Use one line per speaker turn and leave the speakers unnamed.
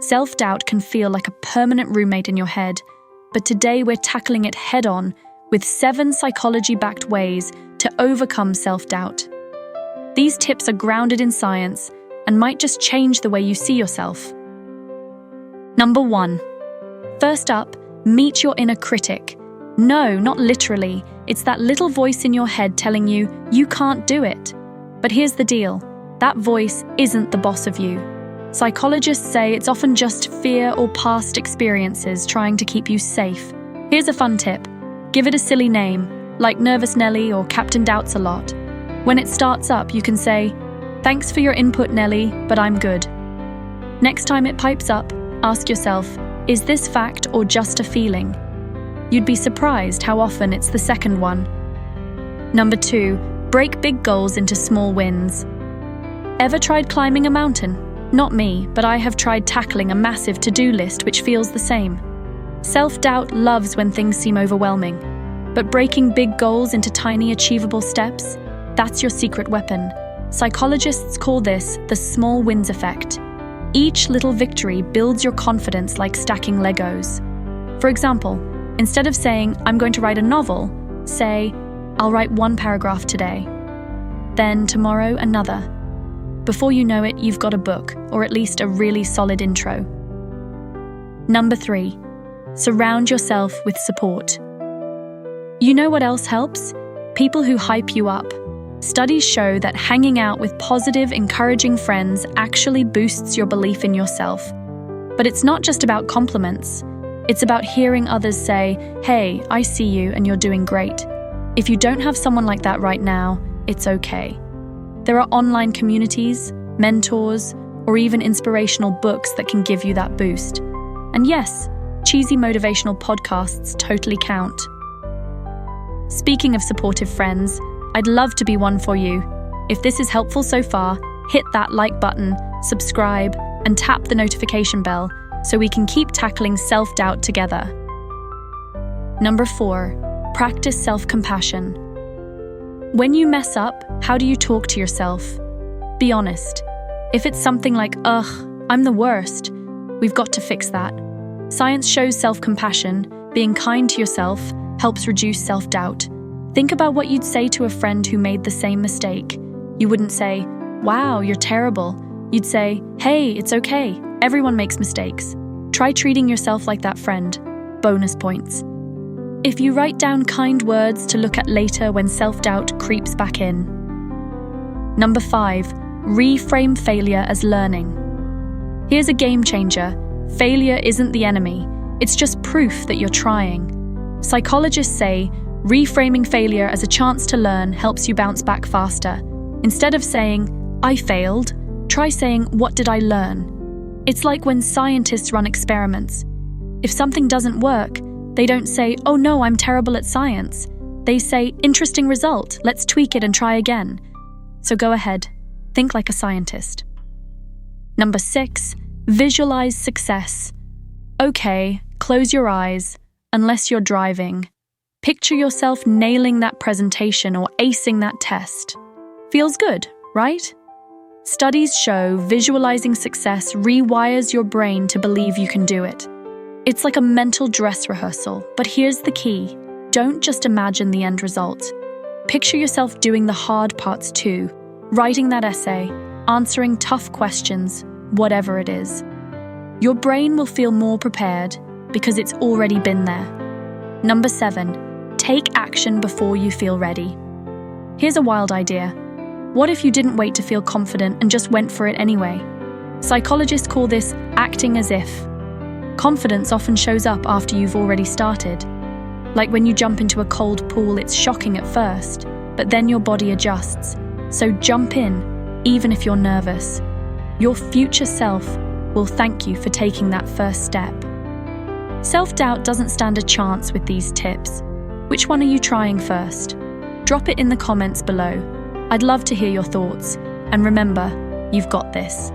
Self-doubt can feel like a permanent roommate in your head, but today we're tackling it head-on with 7 psychology-backed ways to overcome self-doubt. These tips are grounded in science and might just change the way you see yourself. Number 1. First up, meet your inner critic. No, not literally. It's that little voice in your head telling you can't do it. But here's the deal. That voice isn't the boss of you. Psychologists say it's often just fear or past experiences trying to keep you safe. Here's a fun tip. Give it a silly name, like Nervous Nelly or Captain Doubts a Lot. When it starts up, you can say, "Thanks for your input, Nelly, but I'm good." Next time it pipes up, ask yourself, is this fact or just a feeling? You'd be surprised how often it's the second one. Number 2, break big goals into small wins. Ever tried climbing a mountain? Not me, but I have tried tackling a massive to-do list which feels the same. Self-doubt loves when things seem overwhelming, but breaking big goals into tiny achievable steps, that's your secret weapon. Psychologists call this the small wins effect. Each little victory builds your confidence like stacking Legos. For example, instead of saying, "I'm going to write a novel," say, "I'll write 1 paragraph today." Then tomorrow, another. Before you know it, you've got a book, or at least a really solid intro. Number 3, surround yourself with support. You know what else helps? People who hype you up. Studies show that hanging out with positive, encouraging friends actually boosts your belief in yourself. But it's not just about compliments. It's about hearing others say, "Hey, I see you and you're doing great." If you don't have someone like that right now, it's okay. There are online communities, mentors, or even inspirational books that can give you that boost. And yes, cheesy motivational podcasts totally count. Speaking of supportive friends, I'd love to be one for you. If this is helpful so far, hit that like button, subscribe, and tap the notification bell so we can keep tackling self-doubt together. Number 4, practice self-compassion. When you mess up, how do you talk to yourself? Be honest. If it's something like, "Ugh, I'm the worst," we've got to fix that. Science shows self-compassion, being kind to yourself, helps reduce self-doubt. Think about what you'd say to a friend who made the same mistake. You wouldn't say, "Wow, you're terrible." You'd say, "Hey, it's okay. Everyone makes mistakes." Try treating yourself like that friend. Bonus points. If you write down kind words to look at later when self-doubt creeps back in. Number 5, reframe failure as learning. Here's a game changer. Failure isn't the enemy. It's just proof that you're trying. Psychologists say reframing failure as a chance to learn helps you bounce back faster. Instead of saying, "I failed," try saying, "What did I learn?" It's like when scientists run experiments. If something doesn't work, they don't say, "Oh no, I'm terrible at science." They say, "Interesting result, let's tweak it and try again." So go ahead, think like a scientist. Number 6, visualize success. Okay, close your eyes, unless you're driving. Picture yourself nailing that presentation or acing that test. Feels good, right? Studies show visualizing success rewires your brain to believe you can do it. It's like a mental dress rehearsal, but here's the key. Don't just imagine the end result. Picture yourself doing the hard parts too, writing that essay, answering tough questions, whatever it is. Your brain will feel more prepared because it's already been there. Number 7, take action before you feel ready. Here's a wild idea. What if you didn't wait to feel confident and just went for it anyway? Psychologists call this acting as if. Confidence often shows up after you've already started. Like when you jump into a cold pool, it's shocking at first, but then your body adjusts. So jump in, even if you're nervous. Your future self will thank you for taking that first step. Self-doubt doesn't stand a chance with these tips. Which one are you trying first? Drop it in the comments below. I'd love to hear your thoughts. And remember, you've got this.